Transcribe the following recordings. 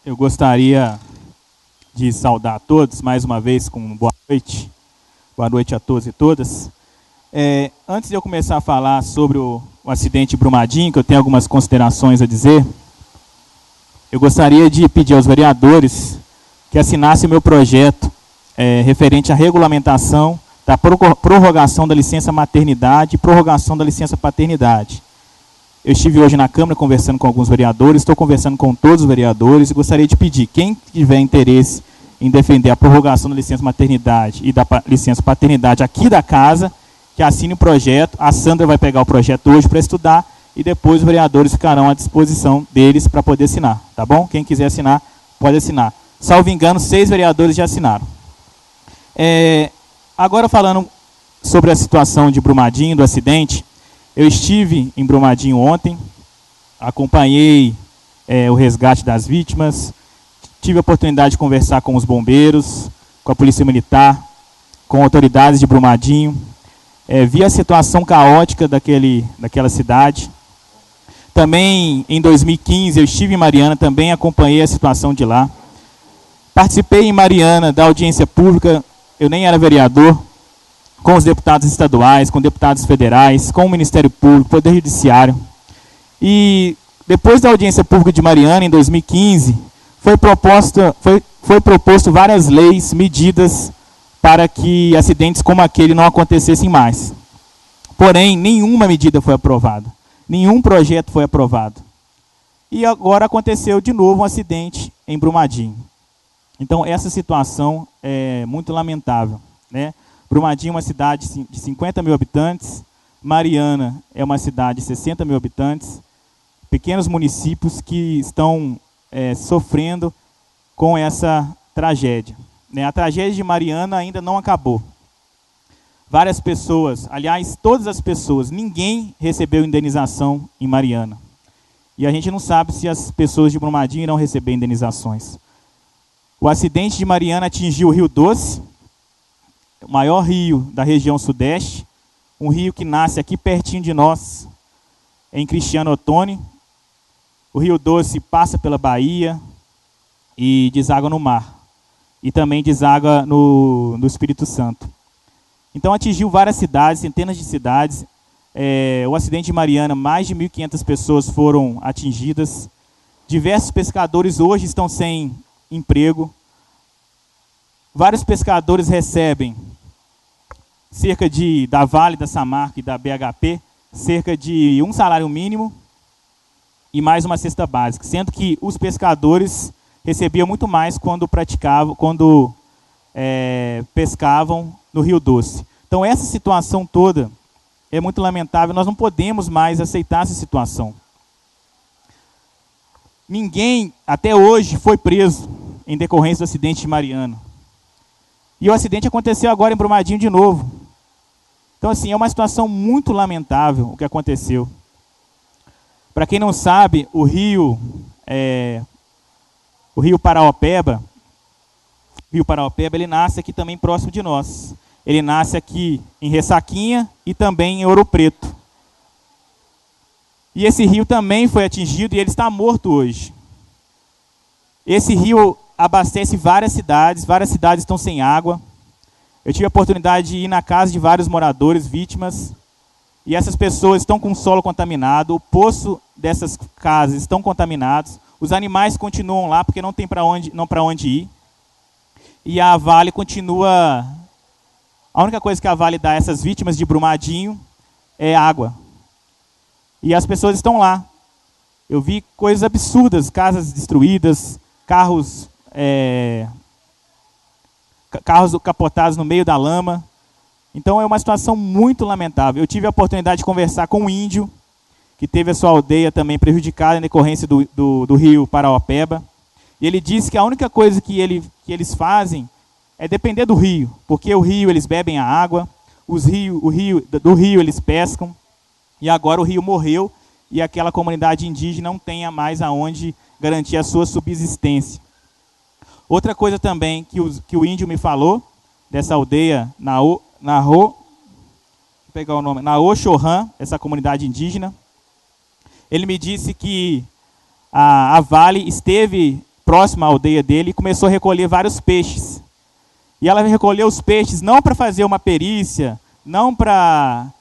Eu gostaria de saudar a todos mais uma vez com boa noite. Boa noite a todos e todas. Antes de eu começar a falar sobre o acidente de Brumadinho, que eu tenho algumas considerações a dizer, eu gostaria de pedir aos vereadores que assinassem o meu projeto referente à regulamentação da prorrogação da licença maternidade e prorrogação da licença paternidade. Eu estive hoje na Câmara conversando com alguns vereadores, estou conversando com todos os vereadores e gostaria de pedir, quem tiver interesse em defender a prorrogação da licença maternidade e da licença paternidade aqui da casa, que assine o projeto. A Sandra vai pegar o projeto hoje para estudar e depois os vereadores ficarão à disposição deles para poder assinar, tá bom? Quem quiser assinar, pode assinar. Salvo engano, 6 vereadores já assinaram. Agora falando sobre a situação de Brumadinho, do acidente, eu estive em Brumadinho ontem, acompanhei o resgate das vítimas, tive a oportunidade de conversar com os bombeiros, com a Polícia Militar, com autoridades de Brumadinho, vi a situação caótica daquela cidade. Também em 2015 eu estive em Mariana, também acompanhei a situação de lá. Participei em Mariana da audiência pública, eu nem era vereador, com os deputados estaduais, com deputados federais, com o Ministério Público, Poder Judiciário. E depois da audiência pública de Mariana, em 2015, foi proposto várias leis, medidas para que acidentes como aquele não acontecessem mais. Porém, nenhuma medida foi aprovada, nenhum projeto foi aprovado. E agora aconteceu de novo um acidente em Brumadinho. Então, essa situação é muito lamentável, né? Brumadinho é uma cidade de 50 mil habitantes, Mariana é uma cidade de 60 mil habitantes, pequenos municípios que estão sofrendo com essa tragédia. A tragédia de Mariana ainda não acabou. Várias pessoas, aliás, todas as pessoas, ninguém recebeu indenização em Mariana. E a gente não sabe se as pessoas de Brumadinho irão receber indenizações. O acidente de Mariana atingiu o Rio Doce, o maior rio da região sudeste, um rio que nasce aqui pertinho de nós, em Cristiano Ottoni. O Rio Doce passa pela Bahia e deságua no mar. E também deságua no Espírito Santo. Então atingiu várias cidades, centenas de cidades. O acidente de Mariana, mais de 1.500 pessoas foram atingidas. Diversos pescadores hoje estão sem emprego. Vários pescadores recebem, da Vale, da Samarco e da BHP, cerca de um salário mínimo e mais uma cesta básica, sendo que os pescadores recebiam muito mais quando pescavam no Rio Doce. Então essa situação toda é muito lamentável, nós não podemos mais aceitar essa situação. Ninguém, até hoje, foi preso em decorrência do acidente de Mariana. E o acidente aconteceu agora em Brumadinho de novo. Então, assim, é uma situação muito lamentável o que aconteceu. Para quem não sabe, o rio Paraopeba, ele nasce aqui também próximo de nós. Ele nasce aqui em Ressaquinha e também em Ouro Preto. E esse rio também foi atingido e ele está morto hoje. Esse rio abastece várias cidades estão sem água. Eu tive a oportunidade de ir na casa de vários moradores, vítimas, e essas pessoas estão com o solo contaminado, o poço dessas casas estão contaminados, os animais continuam lá porque não tem para onde ir. E a Vale continua... A única coisa que a Vale dá a essas vítimas de Brumadinho é água. E as pessoas estão lá. Eu vi coisas absurdas, casas destruídas, carros capotados no meio da lama. Então é uma situação muito lamentável. Eu tive a oportunidade de conversar com um índio, que teve a sua aldeia também prejudicada em decorrência do rio Paraopeba. E ele disse que a única coisa que eles fazem é depender do rio, porque o rio eles bebem a água, do rio eles pescam, e agora o rio morreu e aquela comunidade indígena não tem mais aonde garantir a sua subsistência. Outra coisa também que o índio me falou, dessa aldeia Naoxorã, essa comunidade indígena, ele me disse que a Vale esteve próxima à aldeia dele e começou a recolher vários peixes. E ela recolheu os peixes não para fazer uma perícia, não para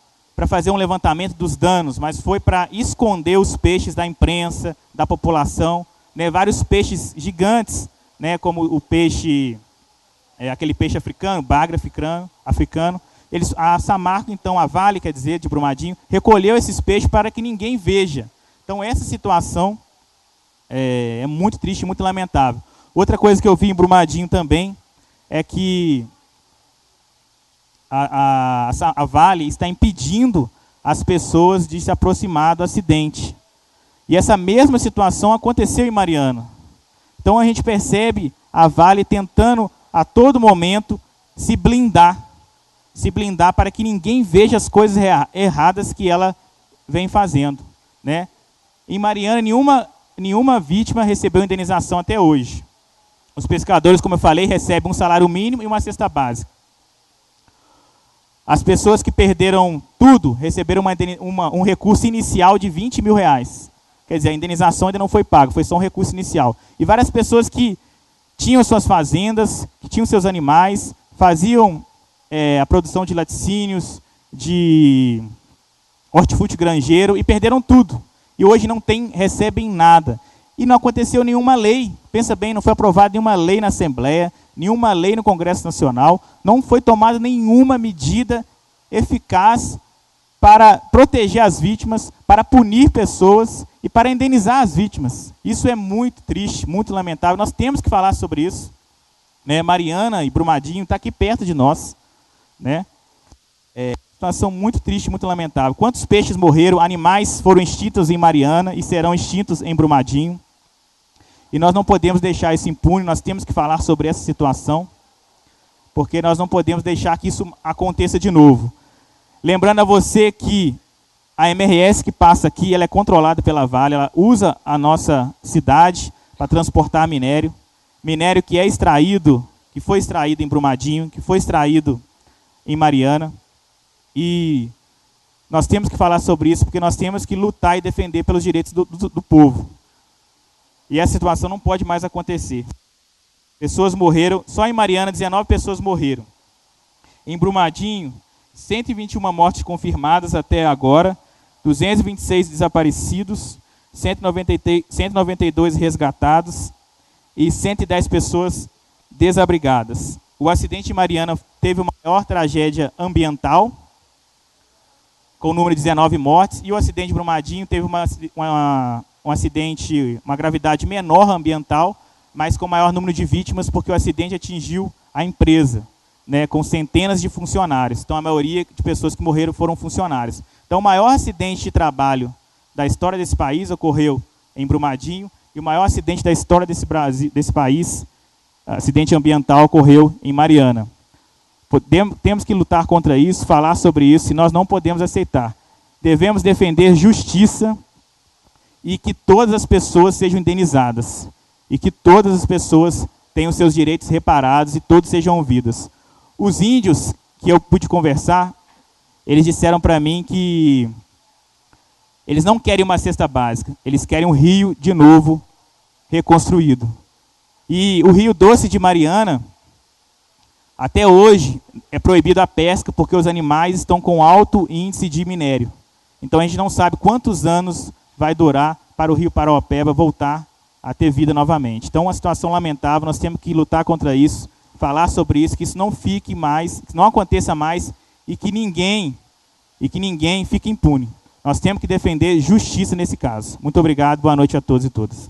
fazer um levantamento dos danos, mas foi para esconder os peixes da imprensa, da população, né? Vários peixes gigantes, né? Como o peixe, aquele peixe africano, bagre africano. A Samarco, então, a Vale, quer dizer, de Brumadinho, recolheu esses peixes para que ninguém veja. Então, essa situação é muito triste, muito lamentável. Outra coisa que eu vi em Brumadinho também é que a Vale está impedindo as pessoas de se aproximar do acidente. E essa mesma situação aconteceu em Mariana. Então a gente percebe a Vale tentando a todo momento se blindar para que ninguém veja as coisas erradas que ela vem fazendo, né? Em Mariana, nenhuma vítima recebeu indenização até hoje. Os pescadores, como eu falei, recebem um salário mínimo e uma cesta básica. As pessoas que perderam tudo receberam um recurso inicial de R$20 mil. Quer dizer, a indenização ainda não foi paga, foi só um recurso inicial. E várias pessoas que tinham suas fazendas, que tinham seus animais, faziam a produção de laticínios, de hortifruti granjeiro e perderam tudo. E hoje não recebem nada. E não aconteceu nenhuma lei, pensa bem, não foi aprovada nenhuma lei na Assembleia, nenhuma lei no Congresso Nacional, não foi tomada nenhuma medida eficaz para proteger as vítimas, para punir pessoas e para indenizar as vítimas. Isso é muito triste, muito lamentável. Nós temos que falar sobre isso, né? Mariana e Brumadinho está aqui perto de nós, né? Situação muito triste, muito lamentável. Quantos peixes morreram, animais foram extintos em Mariana e serão extintos em Brumadinho? E nós não podemos deixar isso impune, nós temos que falar sobre essa situação, porque nós não podemos deixar que isso aconteça de novo. Lembrando a você que a MRS que passa aqui, ela é controlada pela Vale, ela usa a nossa cidade para transportar minério que é extraído, que foi extraído em Brumadinho, que foi extraído em Mariana. E nós temos que falar sobre isso, porque nós temos que lutar e defender pelos direitos do povo. E essa situação não pode mais acontecer. Pessoas morreram, só em Mariana 19 pessoas morreram. Em Brumadinho, 121 mortes confirmadas até agora, 226 desaparecidos, 192 resgatados e 110 pessoas desabrigadas. O acidente em Mariana teve uma maior tragédia ambiental, com o número de 19 mortes, e o acidente de Brumadinho teve um acidente, uma gravidade menor ambiental, mas com maior número de vítimas, porque o acidente atingiu a empresa, né, com centenas de funcionários. Então a maioria de pessoas que morreram foram funcionários. Então o maior acidente de trabalho da história desse país ocorreu em Brumadinho, e o maior acidente da história desse país, acidente ambiental, ocorreu em Mariana. Temos que lutar contra isso, falar sobre isso, e nós não podemos aceitar. Devemos defender justiça e que todas as pessoas sejam indenizadas. E que todas as pessoas tenham seus direitos reparados e todos sejam ouvidos. Os índios que eu pude conversar, eles disseram para mim que eles não querem uma cesta básica, eles querem um rio de novo reconstruído. E o Rio Doce de Mariana, até hoje, é proibido a pesca porque os animais estão com alto índice de minério. Então a gente não sabe quantos anos vai durar para o Rio Paraopeba voltar a ter vida novamente. Então, uma situação lamentável, nós temos que lutar contra isso, falar sobre isso, que isso não fique mais, que não aconteça mais e que ninguém fique impune. Nós temos que defender justiça nesse caso. Muito obrigado, boa noite a todos e todas.